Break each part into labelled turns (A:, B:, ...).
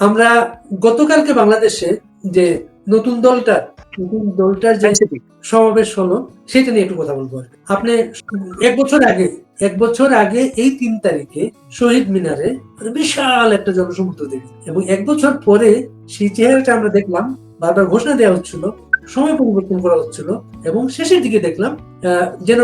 A: আমরা গতকালকে বাংলাদেশে যে নতুন দলটার যে সমাবেশ হলো সেটা নিয়ে একটু কথা বলবো। আপনি এক বছর আগে এই 3 তারিখে শহীদ মিনারে বিশাল একটা জনসমুদ্র দেখি, এবং এক বছর পরে সেই চেহারাটা আমরা দেখলাম। বারবার ঘোষণা দেওয়া হচ্ছিল, সময় পরিবর্তন করা হচ্ছিল, এবং শেষের দিকে দেখলাম যেন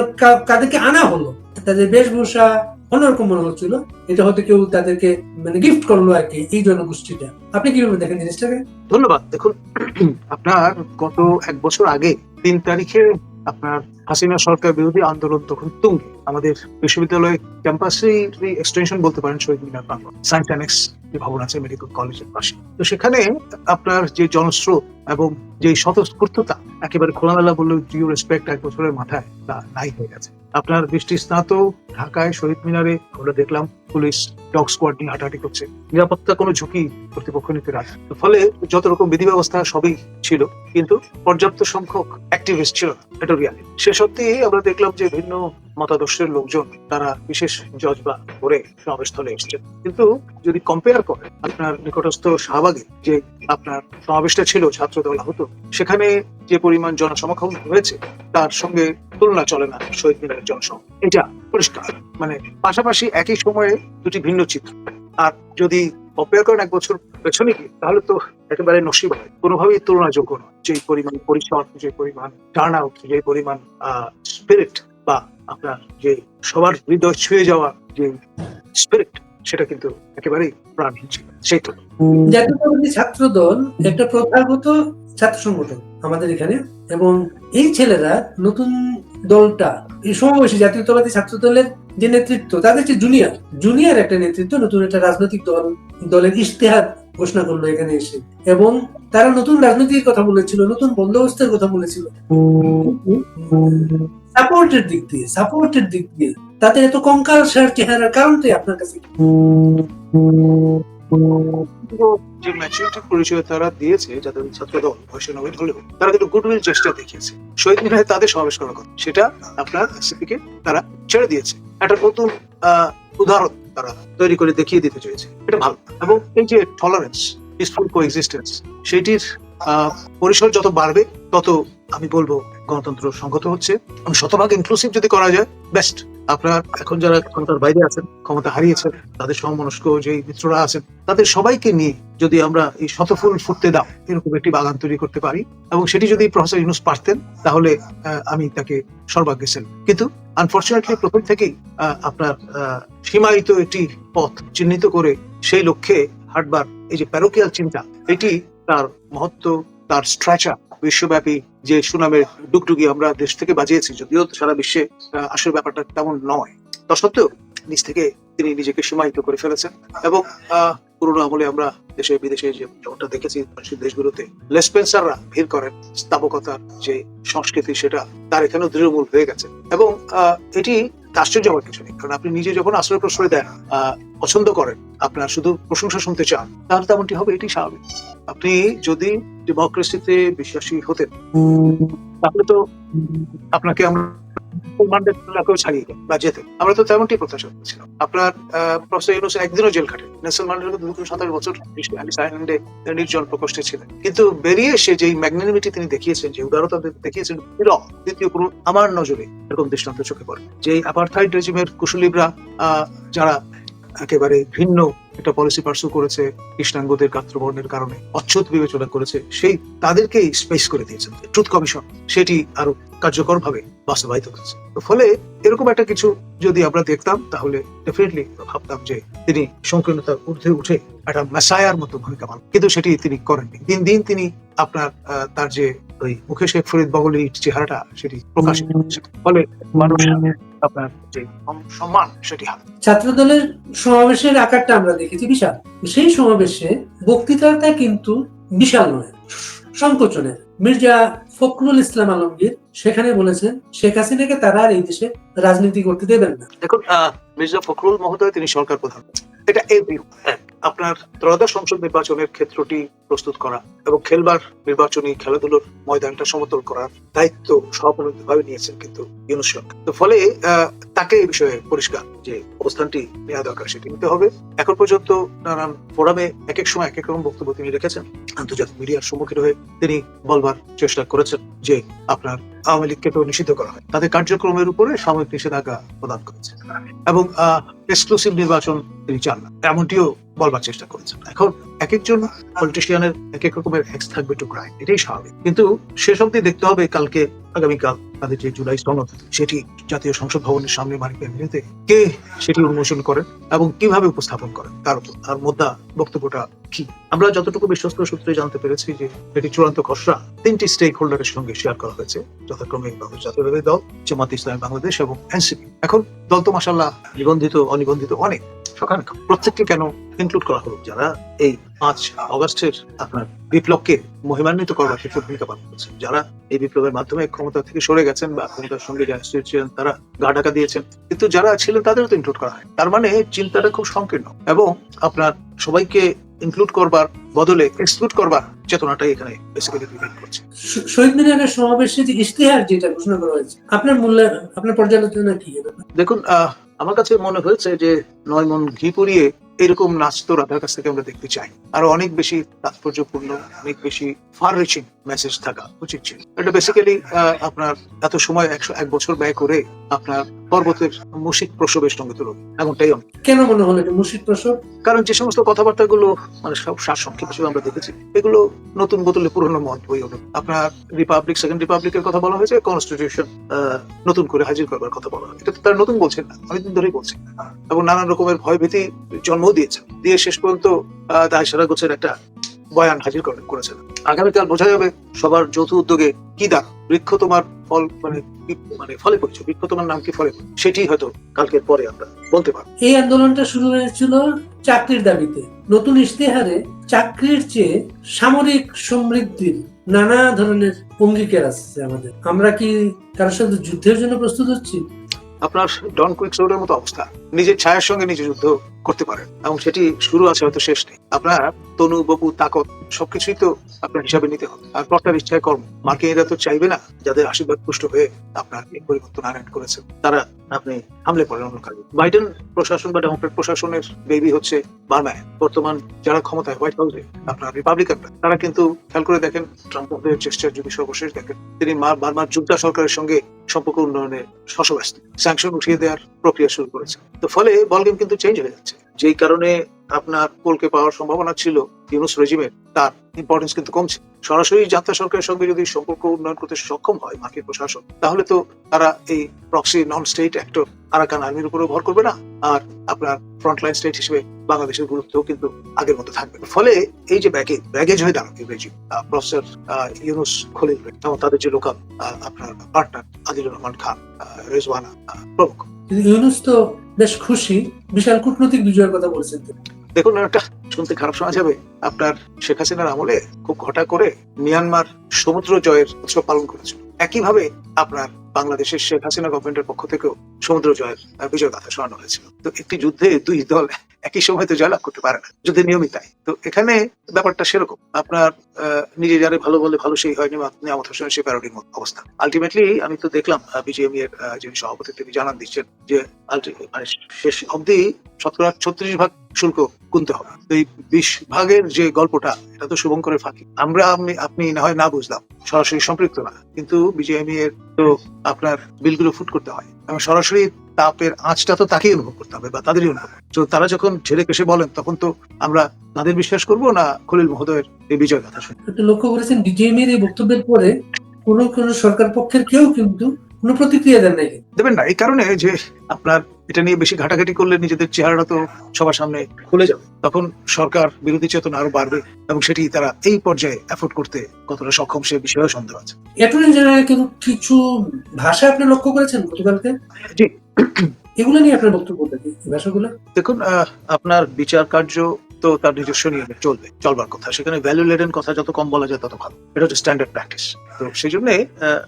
A: কাদেরকে আনা হলো, তাদের বেশভূষা অন্যরকম মনে হচ্ছিল। এটা হয়তো কেউ তাদেরকে মানে গিফট করলো আর কি, এই জনগোষ্ঠীটা। আপনি কিভাবে দেখেন জিনিসটাকে?
B: ধন্যবাদ। দেখুন, আপনার গত এক বছর আগে 3 তারিখে আপনার হাসিনা সরকার বিরোধী আন্দোলন তখন তুঙ্গে আমাদের বিশ্ববিদ্যালয় ক্যাম্পাসে এক্সটেনশন বলতে পারেন, শহীদ মিনার প্রাঙ্গণ, সায়েন্স অ্যানেক্স যে ভবন আছে মেডিকেল কলেজের পাশে। তো সেখানে আপনার যে জনস্রোত এবং যে স্বতঃস্ফূর্ততা, একেবারে খোলামেলা বললে ডিউ রেসপেক্ট, এক বছরের মাথায় তা নাই হয়ে গেছে। আপনার বৃষ্টি স্নাত ঢাকায় শহীদ মিনারে আমরা দেখলাম পুলিশ ডগ স্কোয়াড নিয়ে হাঁটাহাঁটি করছে, নিরাপত্তা কোনো ঝুঁকি কর্তৃপক্ষ নিতে রাজি। ফলে যত রকম বিধি ব্যবস্থা সবই ছিল, কিন্তু পর্যাপ্ত সংখ্যক অ্যাক্টিভিস্ট ছিল না, এটা রিয়ালিটি। সে সত্যি আমরা দেখলাম যে ভিন্ন মতাদর্শের লোকজন তারা বিশেষ জজবা করে সমাবেশস্থলে এসেছেন। কিন্তু যদি কম্পেয়ার করে আপনার নিকটস্থ শাহবাগে যে আপনার সমাবেশটা ছিল ছাত্র দল আহত, সেখানে যে পরিমাণ জনসমাগম হয়েছে তার সঙ্গে তুলনা চলে না শহীদ মিনারের জনসমাগম। এটা পরিষ্কার, মানে পাশাপাশি একই সময়ে দুটি ভিন্ন চিত্র। আর যদি কম্পেয়ার করেন এক বছর পেছনে গিয়ে, তাহলে তো একেবারে নসিব কোনোভাবেই তুলনাযোগ্য নয়। যে পরিমাণ পরিসর, যে পরিমাণ টার্ন আউট, যে পরিমাণ স্পিরিট, বা আপনার যে সবার হৃদয় ছুঁয়ে যাওয়া যে স্পিরিট, সেটা কিন্তু একেবারেই প্রাণহীন ছিল। সেই তো
A: জাতীয়তাবাদী ছাত্র দল একটা প্রথাগত ছাত্র সংগঠন আমাদের এখানে, এবং এই ছেলেরা নতুন দলটা এই সমাবেশে জাতীয়তাবাদী ছাত্র দলের যে নেতৃত্ব, তাদের যে জুনিয়র একটা নেতৃত্ব, নতুন একটা রাজনৈতিক দলের ইশতেহার ঘোষণা করলো এখানে এসে, এবং তারা নতুন রাজনৈতিক কথা বলেছিল, নতুন বন্দোবস্তের কথা বলেছিল। সাপোর্টের দিক দিয়ে তাদের এত কঙ্কালসার চেহারার কারণটাই আপনার কাছে
B: যে ম্যাচুরিটির পরিচয় তারা দিয়েছে, যাদের ছাত্র দল বয়সে নবীন হলেও তারা কিন্তু গুডউইল চেষ্টা দেখিয়েছে। শহীদ মিনারে তাদের সমাবেশ করার কথা, সেটা আপনার সিপিকে তারা ছেড়ে দিয়েছে। একটা নতুন উদাহরণ তারা তৈরি করে দেখিয়ে দিতে চেয়েছে, এটা ভালো। এবং এই যে টলারেন্স, পিসফুল কোএক্সিস্টেন্স, সেটির পরিসর যত বাড়বে তত আমি বলবো গণতন্ত্র সংগত হচ্ছে। এবং শতভাগ ইনক্লুসিভ যদি করা যায়, বেস্ট। আপনার এখন যারা ক্ষমতার বাইরে আছেন, ক্ষমতা হারিয়েছেন, তাদের সমমনস্ক যে মিত্ররা আছেন, তাদের সবাইকে নিয়ে যদি আমরা এই শতফুল ফুটতে দাও এরকম একটি বাগান তৈরি করতে পারি, এবং সেটি যদি প্রফেসর ইউনূস পারতেন, তাহলে আমি তাকে সর্বাগ্রে সেলুট। কিন্তু আনফর্চুনেটলি প্রথম থেকেই আপনার সীমায়িত একটি পথ চিহ্নিত করে সেই লক্ষ্যে হাঁটবার এই যে প্যারোকিয়াল চিন্তা, এটি তার মহত্ব, তার স্ট্র্যাচার, বিশ্বব্যাপী যে সুনামের ডুগডুগি আমরা দেশ থেকে বাজিয়েছি, যদিও সারা বিশ্বে আসলে ব্যাপারটা তেমন নয়, তা সত্ত্বেও নিজ থেকে তিনি নিজেকে সীমায়িত করে ফেলেছেন। এবং পুরোনো আমলে আমরা দেশে বিদেশে যেমনটা দেখেছি দেশগুলোতে লেসপেন্সাররা ভিড় করেন, স্থাপকতার যে সংস্কৃতি সেটা তার এখানেও দৃঢ়মূল হয়ে গেছে। এবং এটি আশ্চর্য হওয়ার কিছু নেই, কারণ আপনি নিজে যখন আশ্রয় প্রশ্রয় দেন, পছন্দ করেন, আপনার শুধু প্রশংসা শুনতে চান, তাহলে তেমনটি হবে, এটি স্বাভাবিক। আপনি যদি ডেমোক্রেসিতে বিশ্বাসী হতেন, তাহলে তো আপনাকে আমরা ছাড়িয়ে বা যেতেন। আমরা তো তেমনটি প্রত্যাশা করছিলাম। আপনার প্রফেসর ইউনূস একদিনও জেল খাটেন। নেলসন ম্যান্ডেলা 27 বছর অ্যালিস আইল্যান্ডে নির্জন প্রকোষ্ঠে ছিলেন, কিন্তু বেরিয়ে এসে যেই ম্যাগনানিমিটি তিনি দেখিয়েছেন, যে উদারতা দেখিয়েছেন, দ্বিতীয় কোনো আমার নজরে এরকম দৃষ্টান্ত চোখে পড়ে। যে অ্যাপারথাইড রেজিমের কুশলীবরা যারা একেবারে ভিন্ন একটা পলিসি পার্সু করেছে, কৃষ্ণাঙ্গদের গাত্রবর্ণের কারণে অচ্ছুত বিবেচনা করেছে, সেই তাদেরকেই স্পেস করে দিয়েছেন। ট্রুথ কমিশন সেটি আরো কার্যকর ভাবে বাস্তবায়িত করেছে। ফলে এরকম একটা কিছু যদি আমরা দেখতাম, তাহলে ডেফিনেটলি ভাবতাম যে তিনি সংকীর্ণতার ঊর্ধ্বে উঠে একটা মেসায়ার মতো ভূমিকা পালন, কিন্তু সেটি তিনি করেননি। দিন দিন তিনি আপনার তার যে ওই মুখে শেখ ফরিদ বগলির চেহারাটা সেটি প্রকাশিত হচ্ছে। ফলে মানুষ আপনার যে সম্মান সেটি হারায়।
A: ছাত্রদলের সমাবেশের আকারটা আমরা দেখেছি বিশাল। সেই সমাবেশে বক্তৃতাটা কিন্তু বিশাল নয়, সংকোচনের। মির্জা ফখরুল ইসলাম আলমগীর সেখানে বলেছেন শেখ হাসিনাকে তারা আর এই দেশে রাজনীতি করতে দেবেন না।
B: দেখুন, মির্জা ফখরুল মহোদয় তিনি সরকার প্রধান, এটা আপনার ত্রয়োদশ সংসদ নির্বাচনের ক্ষেত্রটি প্রস্তুত করা এবং খেলবার নির্বাচনী খেলাধুলোর ময়দানটা সমতল করার দায়িত্ব সহপরিণতভাবে নিয়েছেন কিন্তু ইউনূস সরকার। তো ফলে তাকে এই বিষয়ে পরিষ্কার যে অবস্থানটি নেওয়া দরকার সেটি নিতে হবে। এখন পর্যন্ত নানান ফোরামে এক এক সময় এক এক রকম বক্তব্য তিনি রেখেছেন। আন্তর্জাতিক মিডিয়ার সম্মুখীন হয়ে তিনি বলবার চেষ্টা করেছেন যে আপনার আওয়ামী লীগকে তো নিষিদ্ধ করা হয়, তাদের কার্যক্রমের উপরে সাময়িক নিষেধাজ্ঞা প্রদান করেছে এবং এক্সক্লুসিভ নির্বাচন তিনি চান না, এমনটিও বলবার চেষ্টা করেছেন। এখন এক একজন পলিটিশিয়ানের এক এক রকমের এক্স থাকবে টু ক্রাই, এটাই স্বাভাবিক। কিন্তু শেষ অব্দি দেখতে হবে কালকে আগামীকাল তাদের যে জুলাই সনদ সেটি জাতীয় সংসদ ভবনের সামনে মানিক এভিনিউতে কে সেটি উন্মোচন করেন এবং কিভাবে উপস্থাপন করেন তার উপর তার মধ্যে বক্তব্যটা কি। আমরা যতটুকু বিশ্বস্ত সূত্রে জানতে পেরেছি যে এটি চূড়ান্ত খসড়া 3টি স্টেক হোল্ডারের সঙ্গে শেয়ার করা হয়েছে, যথাক্রমে বাংলাদেশ জাতীয়তাবাদী দল, জামায়াতে ইসলামী বাংলাদেশ এবং এনসিপি। এখন দল তো মাশাআল্লাহ নিবন্ধিত অনিবন্ধিত অনেক, সকালে প্রত্যেককে কেন ইনক্লুড করা হলো যারা এই 5 অগস্টের আপনার বিপ্লবকে মহিমান্বিত করবার ক্ষেত্রে ভূমিকা পালন করেছেন, যারা এই বিপ্লবের মাধ্যমে ক্ষমতা থেকে সরে গেছেন বা ক্ষমতার সঙ্গে যারা ছিলেন তারা গা ঢাকা দিয়েছেন, কিন্তু যারা ছিলেন তাদেরও তো ইনক্লুড করা হয়। তার মানে চিন্তাটা খুব সংকীর্ণ এবং আপনার সবাইকে ইনক্লুড করবার বদলে এক্সক্লুড করবার চেতনাটাই এখানে বেসিক্যালি ডিপেন্ড করছে।
A: শহীদ মিনারের সমাবেশে যে ইশতেহার যেটা ঘোষণা করা হয়েছে, আপনার মূল্যায়ন, আপনার পর্যালোচনা কি?
B: দেখুন, আমার কাছে মনে হয়েছে যে 9 মণ ঘি পুড়িয়ে এরকম নাচ তো রাধার কাছ থেকে আমরা দেখতে চাই। আরো অনেক বেশি তাৎপর্যপূর্ণ, অনেক বেশি ফার রিচিং মেসেজ থাকা উচিত ছিল। এটা বেসিক্যালি আপনার এত সময় 101 বছর ব্যয় করে আপনার পর্বতের মুশিক প্রসবের সঙ্গে তুলনা, এমনটাই
A: কেন মনে হলো এটা মুশিক প্রসব?
B: কারণ যে সমস্ত কথাবার্তাগুলো মানে সব সারসংক্ষেপ হিসেবে আমরা দেখেছি এগুলো নতুন বোতলে পুরনো মদ বই হলো। আপনার রিপাবলিক, সেকেন্ড রিপাবলিকের কথা বলা হয়েছে, কনস্টিটিউশন নতুন করে হাজির করবার কথা বলা হয়। এটা তো তারা নতুন বলছেন না, অনেকদিন ধরেই বলছেন এবং নানান রকমের ভয়ভীতি জন্ম দিয়েছে, দিয়ে শেষ পর্যন্ত দায়সারা গোছের একটা বয়ান হাজির করেছেন। আগামীকাল বোঝা যাবে সবার যৌথ উদ্যোগে কি দাম। বৃক্ষ তোমার ফল মানে ফলে পড়ছে, বৃক্ষ তোমার নাম কি ফলে, সেটি হয়তো কালকের পরে আমরা বলতে পারবো।
A: এই আন্দোলনটা শুরু হয়েছিল চাকরির দাবিতে। নতুন ইশতেহারে চাকরির চেয়ে সামরিক সমৃদ্ধির নানা ধরনের অঙ্গীকার আছে আমাদের। আমরা কি কারোর সাথে যুদ্ধের জন্য প্রস্তুত হচ্ছি?
B: আপনার ডন কুইকসোল্ডের মতো অবস্থা, নিজের ছায়ার সঙ্গে নিজে যুদ্ধ করতে পারেন এবং সেটি শুরু আছে, হয়তো শেষ নেই। আপনার তনু বপু তাকত সবকিছুই তো আপনার হিসাবে নিতে হবে। আর কর্তার ইচ্ছায় কর্ম, মার্কিনীরা তো চাইবে না যাদের আশীর্বাদ পুষ্ট হয়ে আপনার এই পরিবর্তন আনয়ন করেছেন তারা আপনি হামলে পড়েন অন্য কাজে। বাইডেন প্রশাসন বা ডেমোক্রেট প্রশাসনের বেবি হচ্ছে বার্মায়। বর্তমান যারা ক্ষমতায় হোয়াইট হাউসে আপনার রিপাবলিকানরা, তারা কিন্তু খেয়াল করে দেখেন ট্রাম্পের চেষ্টার যদি সর্বশেষ দেখেন, তিনি বার্মার জুন্টা সরকারের সঙ্গে সম্পর্ক উন্নয়নে শশব্যস্ত, স্যাংশন উঠিয়ে দেওয়ার প্রক্রিয়া শুরু করেছে। তো ফলে বলগেম কিন্তু চেঞ্জ হয়ে যাচ্ছে, যেই কারণে আপনার পোলকে পাওয়ার সম্ভাবনা ছিল ইউনূস রেজিমের, তার ইম্পর্টেন্স কিন্তু কমছে। সরাসরি জান্তা সরকারের সঙ্গে যদি সম্পর্ক উন্নয়ন করতে সক্ষম হয় মার্কিন প্রশাসন, তাহলে তো তারা এই proxy non state actor Arakan আর্মির উপরে ভর করবে না, আর আপনার ফ্রন্টলাইন স্টেট হিসেবে বাংলাদেশের গুরুত্ব কিন্তু আগের মতো থাকবে। ফলে এই যে ব্যাগেজ হয়ে দাঁড়াবে রেজিম, প্রফেসর ইউনূস খলিল এবং তাদের যে লোকাল আপনার পার্টনার আদিলুর রহমান খান, রেজওয়ানা প্রমুখ।
A: ইউনূস তো বেশ খুশি, বিশাল কূটনৈতিক বিজয়ের কথা বলছেন।
B: দেখুন, একটা শুনতে খারাপ শোনা যাবে, আপনার শেখ হাসিনার আমলে খুব ঘটা করে মিয়ানমার সমুদ্র জয়ের উৎসব পালন করেছিল। একইভাবে আপনার বাংলাদেশের শেখ হাসিনা গভর্নমেন্টের পক্ষ থেকেও সমুদ্র জয়ের বিজয় গাথা শোনানো হয়েছিল। তো একটি যুদ্ধে দুই দল একই সময় তো জয়লাভ করতে পারে না, যুদ্ধের নিয়মই তাই। তো এখানে ব্যাপারটা সেরকম, আপনার নিজে যারে ভালো বলে ভালো সেই হয়নি, নিয়ামত হোসেন সে প্যারোডির মতো অবস্থা। আলটিমেটলি আমি তো দেখলাম বিজিএমই এর যিনি সভাপতি তিনি জানান দিচ্ছেন যে মানে শেষ অব্দি 36% শুল্ক গুনতে হবে। এই 20% যে গল্পটা, এটা তো শুভঙ্করের ফাঁকি। আপনি না হয় না বুঝলাম, সরাসরি সম্পৃক্ত না, কিন্তু বিজিএমই এর তো আপনার বিলগুলো ফুট করতে হয় এবং সরাসরি তাপের আঁচটা তো তাকেই অনুভব করতে হবে বা তাদেরই অনুভব। তো তারা যখন ঝেড়ে কেসে বলেন, তখন তো আমরা তাদের বিশ্বাস করবো না খলিল মহোদয়ের এই বিজয় কথা শুনে।
A: লক্ষ্য করেছেন বিজেপির এই বক্তব্যের পরে কোন সরকার পক্ষের কেউ কিন্তু কোনো প্রতিক্রিয়া দেবেন
B: না, এই কারণে যে আপনার এটা নিয়ে বেশি ঘাটাঘাটি করলে নিজেদের চেহারাটা তো সবার সামনে খুলে যাবে, তখন সরকার বিরোধী চেতনা আরো বাড়বে এবং সেটি তারা এই পর্যায়ে এফোর্ড করতে কতটা সক্ষম সে বিষয়ে সন্দেহ আছে।
A: অ্যাটর্নি জেনারেল কিছু ভাষা আপনি লক্ষ্য করেছেন গতকালকে?
B: জি,
A: এগুলো নিয়ে আপনার বক্তব্য কি ভাষাগুলো?
B: দেখুন, আপনার বিচার কার্য তো তার নিজস্ব নিয়মে চলবার কথা। সেখানে ভ্যালু লেডেন কথা যত কম বলা যায় তত ভালো। এটা হচ্ছে স্ট্যান্ডার্ড প্র্যাকটিস। তো সেই জন্য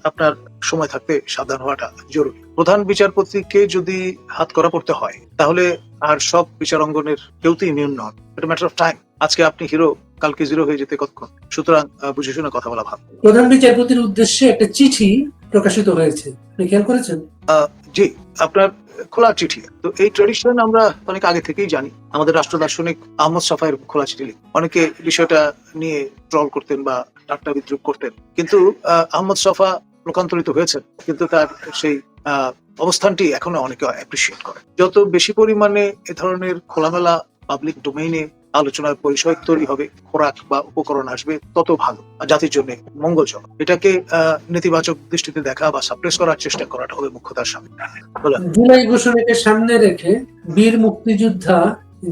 B: আপনার সময় থাকতে সাবধান হওয়াটা জরুরি। প্রধান বিচারপতিকে যদি হাত করা পড়তে হয় তাহলে আর সব বিচার অঙ্গনের কেউ তো ইমিউন নন। এটা ম্যাটার অফ টাইম। আজকে আপনি হিরো, কালকে জিরো হয়ে যেতে কতক্ষণ। সুতরাং বুঝে শুনে কথা বলা ভালো।
A: প্রধান বিচারপতির উদ্দেশ্যে একটা চিঠি প্রকাশিত হয়েছে, আপনি খেয়াল করেছেন?
B: জি, আপনার খোলা চিঠি। তো এই ট্রেডিশন আমরা অনেক আগে থেকেই জানি। আমাদের রাষ্ট্র দার্শনিক আহমদ সাফায়ের খোলা চিঠি লিখ, অনেকে বিষয়টা নিয়ে ট্রল করতেন বা ঠাট্টা বিদ্রুপ করতেন, কিন্তু আহমদ সাফা লোকান্তরিত হয়েছেন, কিন্তু তার সেই অবস্থানটি এখনো অনেকে অ্যাপ্রিসিয়েট করে। যত বেশি পরিমাণে এ ধরনের খোলামেলা পাবলিক ডোমেইনে আলোচনার পরিসর তৈরি হবে, খোরাক বা উপকরণ আসবে, তত ভালো, জাতির জন্য মঙ্গলজনক। এটাকে নেতিবাচক দৃষ্টিতে দেখা বা সাপ্রেস করার চেষ্টা করাটা হবে মুখ্যতার সামনে।
A: জুলাই ঘোষণাকে সামনে রেখে বীর মুক্তিযোদ্ধা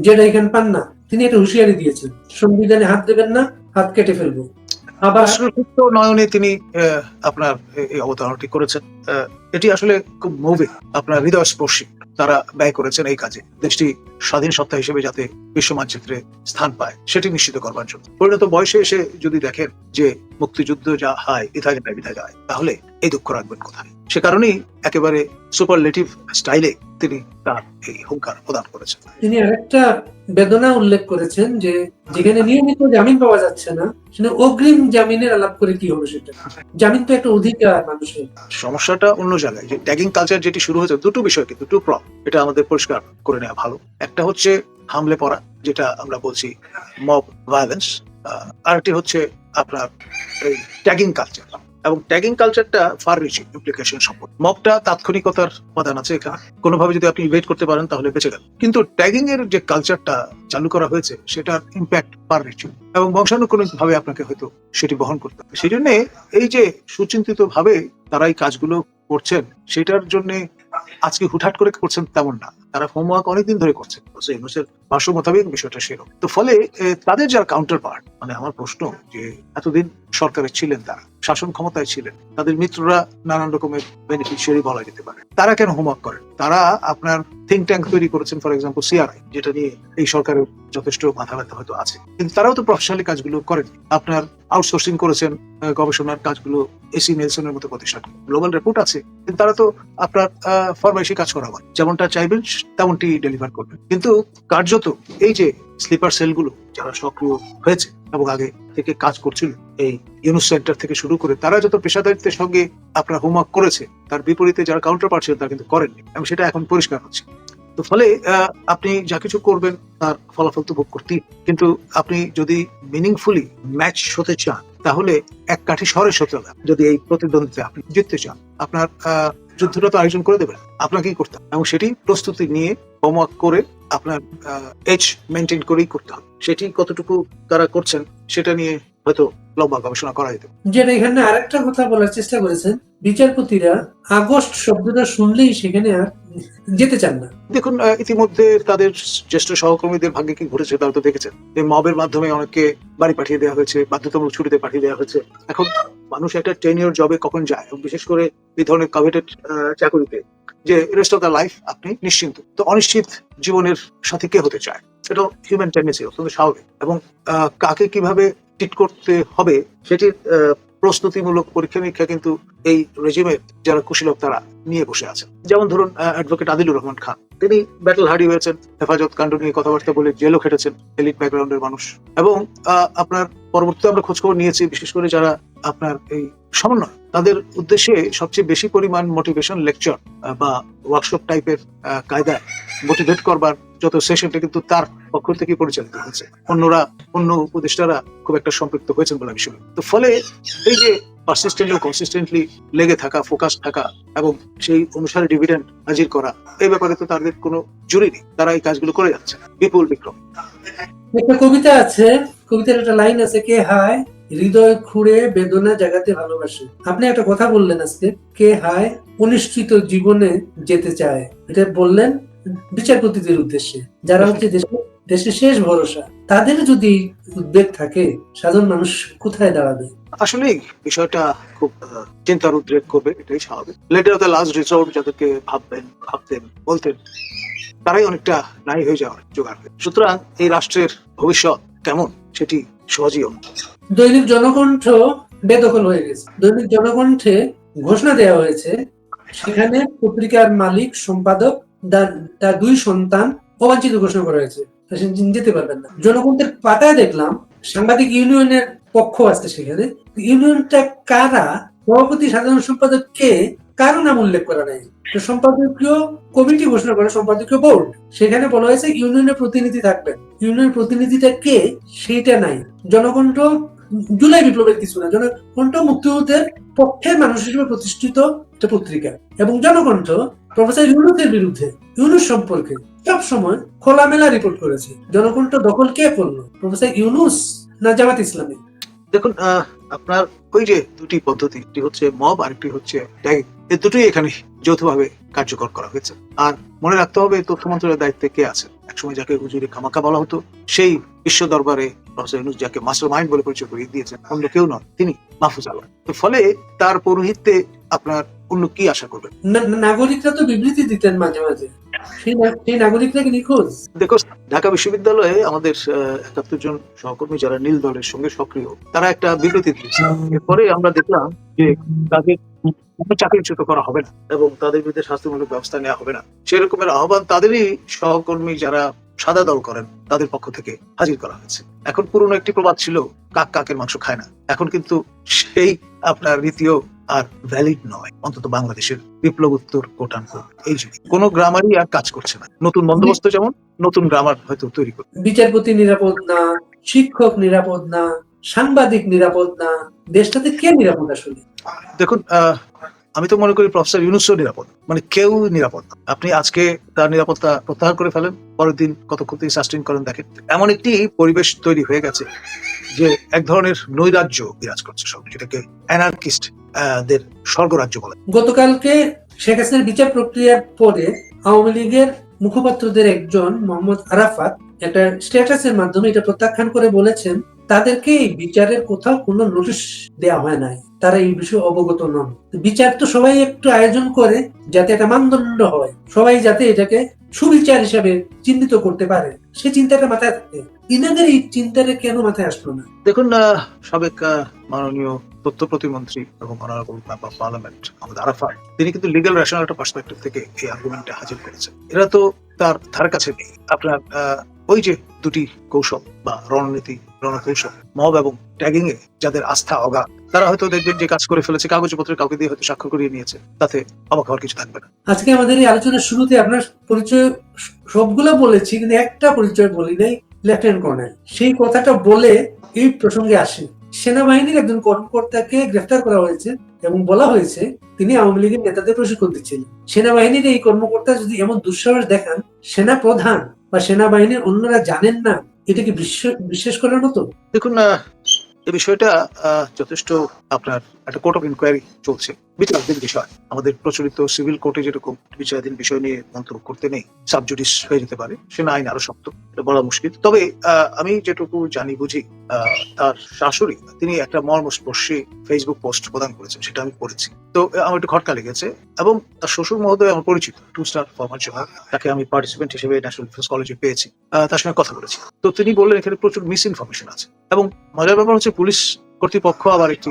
A: জেডাই খান পান্না তিনি একটা হুঁশিয়ারি দিয়েছেন, সংবিধানে হাত দেবেন না, হাত কেটে ফেলবো। আবার
B: নয়নে তিনি আপনার এই অবতারণাটি করেছেন। এটি আসলে খুব মুভিং, আপনার হৃদয়স্পর্শী। তারা ব্যয় করেছেন এই কাজে, দেশটি স্বাধীন সত্তা হিসেবে যাতে বিশ্ব মানচিত্রে স্থান পায় সেটি নিশ্চিত করবার জন্য। পরিণত বয়সে এসে যদি দেখেন যে মুক্তিযুদ্ধ যা হয় ইথায় যায়, তাহলে এই দুঃখ রাখবেন কোথায়? সে কারণেই একেবারে সুপারলেটিভ স্টাইলে তিনি তার এই হুঙ্কার প্রদান করেছেন।
A: তিনি আরেকটা বেদনা উল্লেখ করেছেন যে যেখানে নিয়মিত জামিন পাওয়া যাচ্ছে না, সেখানে অগ্রিম জামিনের আলাপ করে কি হবে? সেটা জামিন তো একটা অধিকার মানুষের।
B: সমস্যাটা অন্য জায়গায়, যে ট্যাগিং কালচার যেটি শুরু হয়েছে, দুটো বিষয় কিন্তু টু প্রব, এটা আমাদের পরিষ্কার করে নেওয়া ভালো। একটা হচ্ছে হামলে পড়া, যেটা আমরা বলছি মব ভায়োলেন্স, আরেকটি হচ্ছে আপনার এই ট্যাগিং কালচার। এবং ট্যাগিং কালচারটা ফার রিচিং ইমপ্লিকেশন সম্পর্কে। মবটা তাৎক্ষণিকতার উপাদান আছে এখানে, কোনোভাবে যদি আপনি ইভেট করতে পারেন তাহলে বেঁচে গেল। কিন্তু ট্যাগিং এর যে কালচারটা চালু করা হয়েছে সেটার ইম্প্যাক্ট ফার রিচিং, এবং বংশানুক্রমিক ভাবে আপনাকে হয়তো সেটি বহন করতে হবে। সেই জন্য এই যে সুচিন্তিত ভাবে তারা এই কাজগুলো করছেন, সেটার জন্য আজকে হুটহাট করে করছেন তেমন না, তারা হোমওয়ার্ক অনেকদিন ধরে করছেন। ভাষ্য মোতাবেক বিষয়টা সেরকম। তো ফলে তাদের যারা কাউন্টার পার্ট, মানে আমার প্রশ্ন যে এতদিন সরকারে ছিলেন, তারা শাসন ক্ষমতায় ছিলেন, তাদের মিত্ররা নানান রকমের বেনিফিশিয়ারি বলা যেতে পারে, তারা কেন হোমওয়ার্ক করেন? তারা আপনার থিঙ্ক ট্যাঙ্ক তৈরি করেছেন, ফর এক্সাম্পল সিআরআই, যেটা নিয়ে এই সরকারের যথেষ্ট মাথা ব্যথা হয়তো আছে, কিন্তু তারাও তো প্রফেশনালি কাজগুলো করেন। আপনার আউটসোর্সিং করেছেন গবেষণার কাজগুলো এসি নেলসনের মতো প্রতিষ্ঠান, গ্লোবাল রিপোর্ট আছে, কিন্তু তারা তো আপনার ফরমাইশি কাজ করাবেন, যেমনটা চাইবেন তেমনটি ডেলিভার করবেন। কিন্তু কার্যত এই যে স্লিপার সেলগুলো যারা সক্রিয় হয়েছে এবং আগে থেকে কাজ করছিল, এই ইউনুস সেন্টার থেকে শুরু করে, তারা যত পেশাদারিত্বের সঙ্গে আপনার হোমওয়ার্ক করেছে, তার বিপরীতে যারা কাউন্টার পার্ট ছিল তারা কিন্তু করেননি, এবং সেটা এখন পরিষ্কার হচ্ছে। তো ফলে আপনি যা কিছু করবেন তার ফলাফল তো ভোগ করতেই, কিন্তু আপনি যদি মিনিংফুলি ম্যাচ হতে চান তাহলে এক কাঠি সরে হতে হবে। যদি এই প্রতিদ্বন্দ্বিতা আপনি জিততে চান, আপনার যুদ্ধটা তো আয়োজন করে দেবেন, আপনাকেই করতে হবে, এবং সেটি প্রস্তুতি নিয়ে হোমওয়ার্ক করে আপনার এজ মেনটেন করেই করতে হবে। সেটি কতটুকু তারা করছেন সেটা নিয়ে হয়তো লম্বা গবেষণা করা যেতে।
A: যেটা এখানে আরেকটা কথা বলার চেষ্টা করেছেন, বিচারপতিরা আগস্ট শব্দটা শুনলেই সেখানে আর যেতে চান না।
B: দেখুন, ইতিমধ্যে তাদের জ্যেষ্ঠ সহকর্মীদের ভাগ্যে কি ঘটেছে তারা তো দেখেছেন। এই মবের মাধ্যমে অনেককে বাড়ি পাঠিয়ে দেওয়া হয়েছে, বাধ্যতামূলক ছুটিতে পাঠিয়ে দেওয়া হয়েছে। এখন মানুষ একটা টেনিয়র জবে কখন যায়, বিশেষ করে এই ধরনের কভেটেড চাকরিতে, যে রেস্ট অফ দ্য লাইফ আপনি নিশ্চিন্ত। তো অনিশ্চিত জীবনের সাথে কে হতে চায়? এটা হিউম্যান টেন্ডেন্সি, অত্যন্ত স্বাভাবিক। এবং কাকে কিভাবে ট্রিট করতে হবে সেটির প্রস্তুতিমূলক পরীক্ষা নিরীক্ষা কিন্তু এই রেজিমের যারা কুশীলব তারা নিয়ে বসে আছেন। যেমন ধরুন অ্যাডভোকেট আদিলুর রহমান খান, তিনি ব্যাটল হার্ডি হয়েছেন, হেফাজত কাণ্ড নিয়ে কথাবার্তা বলে জেলও খেটেছেন, এলিট ব্যাকগ্রাউন্ডের মানুষ। এবং আপনার পরবর্তীতে আমরা খোঁজখবর নিয়েছি, বিশেষ করে যারা আপনার এই সমন্বয়, তাদের উদ্দেশ্যে সবচেয়ে বেশি পরিমাণ মোটিভেশন লেকচার বা ওয়ার্কশপ টাইপের কায়দায় মোটিভেট করবার যত সেশনটা কিন্তু তার পক্ষ থেকে পরিচালিত হয়েছে। অন্য উপদেষ্টারা খুব একটা সম্পৃক্ত হয়েছেন বলে আমি শুনি। তো ফলে এই যে পারসিস্টেন্টলি কনসিস্টেন্টলি লেগে থাকা, ফোকাস থাকা এবং সেই অনুসারে ডিভিডেন্ড হাজির করা, এই ব্যাপারে তো তাদের কোনো জুরি নেই, তারা এই কাজগুলো করে যাচ্ছে বিপুল বিক্রম।
A: একটা কবিতা আছে, কবিতার একটা লাইন আছে, কে হায় হৃদয় খুঁড়ে বেদনা জাগাতে ভালোবাসে। আপনি একটা কথা বললেন আজকে, কে হায় অনিশ্চিত জীবনে যেতে চায়, এটা বললেন বিচারপতিদের উদ্দেশ্যে, যারা হচ্ছে দেশের শেষ ভরসা। তাদের যদি উদ্বেগ থাকে, সাধারণ মানুষ কোথায় দাঁড়াবে?
B: আসলে বিষয়টা খুব চিন্তার উদ্রেক করবে, এটাই স্বাভাবিক। Letter of the last resort যাদেরকে ভাবতেন বলতেন, তারাই অনেকটা নাই হয়ে যাওয়ার জোগাড় হয়। সুতরাং এই রাষ্ট্রের ভবিষ্যৎ কেমন সেটি সহজেই অনুমান।
A: দৈনিক জনকণ্ঠ বেদখল হয়ে গেছে। দৈনিক জনকণ্ঠে ঘোষণা দেওয়া হয়েছে, সেখানে পত্রিকার মালিক সম্পাদক তার 2 সন্তান অবাঞ্ছিত ঘোষণা করা হয়েছে, যেতে পারবেন না। জনকণ্ঠের পাতায় দেখলাম সাংবাদিক ইউনিয়নের পক্ষ আছে সেখানে। ইউনিয়নটা কারা, সভাপতি সাধারণ সম্পাদক কে, কারো নাম উল্লেখ করা নাই। তো সম্পাদকীয় কমিটি ঘোষণা করে, সম্পাদকীয় বোর্ড, সেখানে বলা হয়েছে ইউনিয়নের প্রতিনিধি থাকবেন। ইউনিয়নের প্রতিনিধিটা কে সেইটা নাই। জনকণ্ঠ জুলাই বিপ্লবের কিছু না, জনকণ্ঠ মুক্তিযুদ্ধের পক্ষের মানুষ হিসেবে প্রতিষ্ঠিত একটা পত্রিকা, এবং জনকণ্ঠ প্রফেসর ইউনূসের বিরুদ্ধে, ইউনূস সম্পর্কে সব সময় খোলামেলা রিপোর্ট করেছে। জনকণ্ঠ দখল কে করলো, প্রফেসর ইউনূস না জামাত ইসলামী?
B: দেখুন, আপনার ওই যে দুটি পদ্ধতি, একটি হচ্ছে মব আর একটি হচ্ছে ট্যাগিং, এই দুটোই এখানে যৌথভাবে কার্যকর করা হয়েছে। আর মনে রাখতে হবে তথ্য মন্ত্রণালয়ের দায়িত্বে কে আছে। একসময় যাকে হুজুরে খামাকা বলা হতো, সেই বিশ্ব দরবারে প্রফেসর ইউনূস যাকে মাস্টার মাইন্ড বলে পরিচয় করিয়ে দিয়েছেন, অন্য কেউ নয়, তিনি মাহফুজ আলম। তো ফলে তার পৌরোহিত্যে আপনার অন্য কি আশা করবেন?
A: নাগরিকরা তো বিবৃতি দিতেন মাঝে মাঝে, সেই নাগরিকরা কি নিখোঁজ?
B: দেখো, ঢাকা বিশ্ববিদ্যালয়ে আমাদের 71 জন সহকর্মী যারা নীল দলের সঙ্গে সক্রিয়, তারা একটা বিবৃতি দিয়েছে। এরপরে আমরা দেখলাম যে তাদের চাকরিচ্যুত করা হবে না এবং তাদের বিরুদ্ধে শাস্তিমূলক ব্যবস্থা নেওয়া হবে না, সেরকমের আহ্বান তাদেরই সহকর্মী যারা সাদা দল করেন তাদের পক্ষ থেকে হাজির করা হয়েছে। এখন পুরনো একটি প্রবাদ ছিল, কাক কাকের মাংস খায় না। এখন কিন্তু সেই আপনার রীতিও আর ভ্যালিড নয়, অন্তত বাংলাদেশের বিপ্লবোত্তর কোটান এই যুগে কোনো গ্রামারই আর কাজ করছে না। নতুন বন্দোবস্ত যেমন নতুন গ্রামার হয়তো তৈরি করবে।
A: বিচারপতি নিরাপদ না, শিক্ষক নিরাপদ না, সাংবাদিক নিরাপদ না, দেশটাতে কে নিরাপদ আসলে?
B: দেখুন, আমি তো মনে করি প্রফেসর ইউনূসও নিরাপদ, মানে কেউ নিরাপদ না। আপনি আজকে তার নিরাপত্তা প্রত্যাহার করে ফেলেন, পরের দিন কতক্ষণ তিনি সাস্টেইন করেন দেখেন। এমন একটি পরিবেশ তৈরি হয়ে গেছে যে এক ধরনের নৈরাজ্য বিরাজ করছে, সব যেটাকে অ্যানার্কিস্ট দের স্বর্গরাজ্য বলে।
A: গতকালকে শেখ হাসিনার বিচার প্রক্রিয়ার পরে আওয়ামী লীগের মুখপাত্রদের একজন মোহাম্মদ আরাফাত একটা স্ট্যাটাসের মাধ্যমে এটা প্রত্যাখ্যান করে বলেছেন, তাদেরকে এই বিচারের কোথাও কোনো নোটিশ দেওয়া হয় নাই, তারা এই বিষয়ে অবগত নন। বিচার তো সবাই একটু আয়োজন করে যাতে একটা মানদণ্ড হয়, সবাই যাতে এটাকে সুবিচার হিসাবে চিহ্নিত করতে পারে, সে চিন্তাটা মাথায় থাকে। ইনাদের এই চিন্তাটা কেন মাথায় আসলো না?
B: দেখুন, সাবেক মাননীয় তথ্য প্রতিমন্ত্রী এবং অনারেবল মেম্বার অফ পার্লামেন্ট আমাদের আরাফাত, তিনি কিন্তু লিগ্যাল রেশনাল একটা পার্সপেক্টিভ থেকে এই আর্গুমেন্টটা হাজির করেছেন। এরা তো তার ধার কাছে নেই। আপনার ওই যে দুটি কৌশল বা রণকৌশল, মব এবং ট্যাগিং এ যাদের আস্থা অগাধ, তারা হয়তো দেখবেন যে কাজ করে ফেলেছে, কাগজপত্রে কাউকে দিয়ে হয়তো স্বাক্ষর করিয়ে নিয়েছে, তাতে অবাক হওয়ার কিছু থাকবে না।
A: আজকে আমাদের এই আলোচনার শুরুতে আপনার পরিচয় সবগুলো বলেছি, কিন্তু একটা পরিচয় বলি নাই, লেফটেন্যান্ট কর্নেল। সেই কথাটা বলে এই প্রসঙ্গে আসে। সেনাবাহিনীর একজন কর্মকর্তাকে গ্রেফতার করা হয়েছে এবং বলা হয়েছে তিনি আওয়ামী লীগের নেতাদের প্রশিক্ষণ দিচ্ছিলেন। সেনাবাহিনীর এই কর্মকর্তা যদি এমন দুঃসাহস দেখান, সেনা প্রধান বা সেনাবাহিনীর অন্যরা জানেন না, এটা কি বিশ্বাস করার মতো?
B: দেখুন, এই বিষয়টা যথেষ্ট আপনার একটা কোর্ট অফ ইনকোয়ারি চলছে, বিচারাধীন বিষয়। আমাদের প্রচলিত সিভিল কোর্টে যেরকম বিচারাধীন বিষয় নিয়ে মন্তব্য করতে নেই, সাবজুডিস হয়ে যেতে পারে, সেনা আইন আরো শক্ত, এটা বলা মুশকিল। তবে আমি যেটুকু জানি বুঝি, তার শাশুড়ি তিনি একটা মর্মস্পর্শী ফেসবুক পোস্ট প্রদান করেছেন, সেটা আমি পড়েছি। তো আমার একটু খটকা লেগেছে। এবং তার শ্বশুর মহোদয় আমার পরিচিত, 2 স্টার ফরমার জেনারেল, তাকে আমি পার্টিসিপেন্ট হিসেবে ন্যাশনাল ডিফেন্স কলেজে পেয়েছি, তার সঙ্গে কথা বলেছি। তো তিনি বললেন এখানে প্রচুর মিস ইনফরমেশন আছে। এবং মজার ব্যাপার হচ্ছে পুলিশ কর্তৃপক্ষ আবার একটি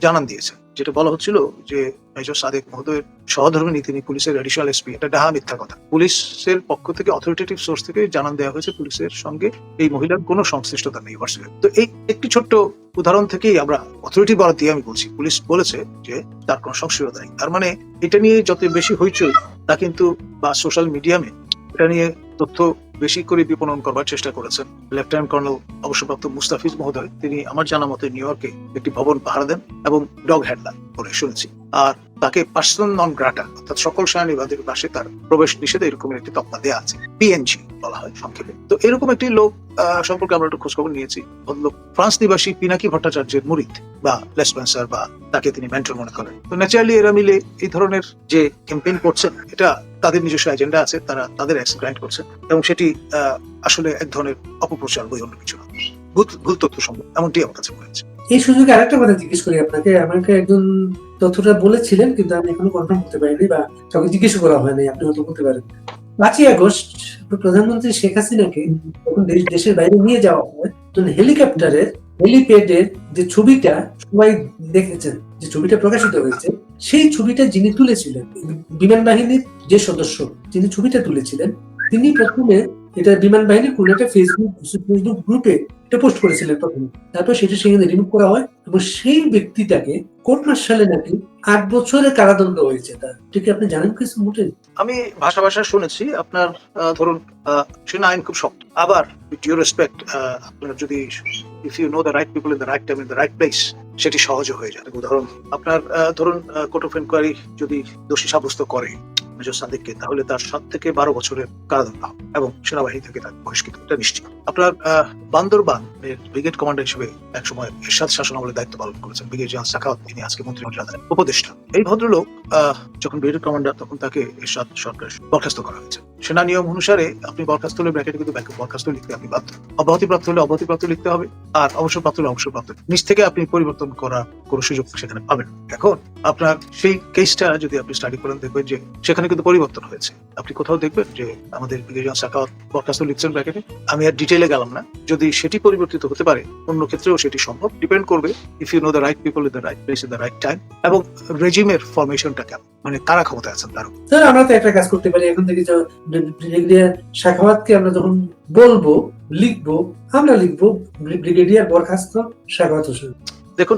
B: জানান দিয়েছে, যেটা বলা হচ্ছিল যে মেজর সাদেক মহোদয়ের সহধর্মিণী, তিনি পুলিশের এডিশনাল এসপি। এটা ডাহা মিথ্যা কথা। পুলিশের পক্ষ থেকে অথরিটেটিভ সোর্স থেকে জানান দেওয়া হয়েছে পুলিশের সঙ্গে এই মহিলার কোনো সংশ্লিষ্টতা নেই হোয়াটসঅ্যাপ। তো এই একটি ছোট্ট উদাহরণ থেকেই আমরা অথরিটি বরাদ দিয়ে আমি বলছি, পুলিশ বলেছে যে তার কোনো সংশ্লিষ্টতা নেই। তার মানে এটা নিয়ে যত বেশি হইচই, তা কিন্তু বা সোশ্যাল মিডিয়ামে এটা নিয়ে তথ্য বেশি করে বিপণন করবার চেষ্টা করেছেন লেফটেন্যান্ট কর্নেল অবসরপ্রাপ্ত মুস্তাফিজ মহোদয়। তিনি আমার জানা মতে নিউ ইয়র্কে একটি ভবন পাহারা দেন এবং ডগ হ্যান্ডলার করে শুনেছি। আর তাকে পার্সন নন গ্রাটা, অর্থাৎ সকল সেনানিবাসীর পাশে তার প্রবেশ নিষেধে এরকমের একটি তকমা দেওয়া আছে, পিএনজি বলা হয় সংক্ষেপে। তো এরকম একটি লোক সম্পর্কে আমরা একটু খোঁজখবর নিয়েছি। ভদ্রলোক ফ্রান্স নিবাসী পিনাকি ভট্টাচার্যের মুরিদ বা লেসপেন্সার, বা তাকে তিনি মেন্টর মনে করেন। তো ন্যাচারালি এরা মিলে এই ধরনের যে ক্যাম্পেইন করছেন, এটা তাদের নিজস্ব এজেন্ডা আছে, তারা তাদের এক্স গ্রাইন্ড করছে এবং সেটি আসলে এক ধরনের অপপ্রচার, বই অন্য কিছু না, ভুল তথ্য সম্ভব, এমনটি আমার কাছে মনে হচ্ছে।
A: এই সুযোগে আরেকটা কথা জিজ্ঞেস করি আপনাকে। আমাকে একজন তথ্যটা বলেছিলেন, কিন্তু আমি এখনো কনফার্ম করতে পারিনি বা কাউকে জিজ্ঞেস করা হয়নি, আপনি হয়তো বলতে পারেন। 5ই আগস্ট প্রধানমন্ত্রী শেখ হাসিনাকে যখন দেশের বাইরে নিয়ে যাওয়া হয় তখন হেলিকপ্টারের হেলিপ্যাডের যে ছবিটা সবাই দেখেছেন, যে ছবিটা প্রকাশিত হয়েছে, সেই ছবিটা যিনি তুলেছিলেন, বিমান বাহিনীর যে সদস্য যিনি ছবিটা তুলেছিলেন, তিনি প্রথমে এটা বিমান বাহিনীর কোন একটা ফেসবুক গ্রুপে এটা পোস্ট করেছিলেন প্রথমে। তারপর সেটা সেখানে রিমুভ করা হয় এবং সেই ব্যক্তিটাকে কোর্ট মার্শালে নাকি 8 বছরের কারাদণ্ড হয়েছে তার। ঠিক আপনি জানেন কিছু মোটেন?
B: আমি ভাষা শুনেছি আপনার ধরুন সেনা আইন খুব শক্ত, আবার উইথ ইউর রেসপেক্ট আপনার যদি if you know the right people in the right time in the right place, সেটি সহজে হয়ে যায়। উদাহরণ আপনার ধরুন কোর্ট অফ এনকোয়ারি যদি দোষী সাব্যস্ত করে মেজর সাদিককে, তাহলে তার 7 থেকে 12 বছরের কারাদণ্ড হবে এবং সেনাবাহিনী থেকে তাকে বহিষ্কৃত, এটা নিশ্চিত। আপনার বান্দরবান ব্রিগেড কমান্ডার হিসেবে একসময় এরশাদ শাসনামলে দায়িত্ব পালন করেছেন ব্রিগেড জেনারেল সাখাওয়াত, তিনি আজকে মন্ত্রিমণ্ডলের উপদেষ্টা। এই ভদ্রলোক যখন ব্রিগেড কমান্ডার, তখন তাকে এরশাদ সরকার বরখাস্ত করা হয়েছে। সেনা নিয়ম অনুসারে আপনি বরখাস্ত হলে ব্র্যাকেটে কিন্তু বরখাস্ত লিখতে আপনি বাধ্য, অব্যাহতিপ্রাপ্ত হলে অব্যাহতিপ্রাপ্ত লিখতে হবে, আর অবসরপ্রাপ্ত হলে অবসরপ্রাপ্ত। নিজ থেকে আপনি পরিবর্তন করার কোনো সুযোগ সেখানে পাবেন। এখন আপনার সেই কেসটা যদি আপনি স্টাডি করেন, দেখবেন যে সেখানে কিন্তু পরিবর্তন হয়েছে। আপনি কোথাও দেখবেন যে আমাদের ব্রিগেড জেনারেল সাখাওয়াত বরখাস্ত লিখছেন ব্র্যাকেটে। আমি আর ডিটেইলে গেলাম না, যদি সেটি পরিবর্তিত হতে পারে অন্য ক্ষেত্রেও সেটি সম্ভব। ডিপেন্ড করবে if you know the right people in the right place in the right time, এবং রেজিমের ফরমেশনটা কেমন, মানে কারা ক্ষমতায় আছেন তার।
A: স্যার আমরা তো একটা কাজ করতে পারি এখন থেকে, ব্রিগেডিয়ার সাখাওয়াতকে আমরা যখন বলবো লিখবো, আমরা লিখবো ব্রিগেডিয়ার বরখাস্ত সাখাওয়াত হোসেন।
B: দেখুন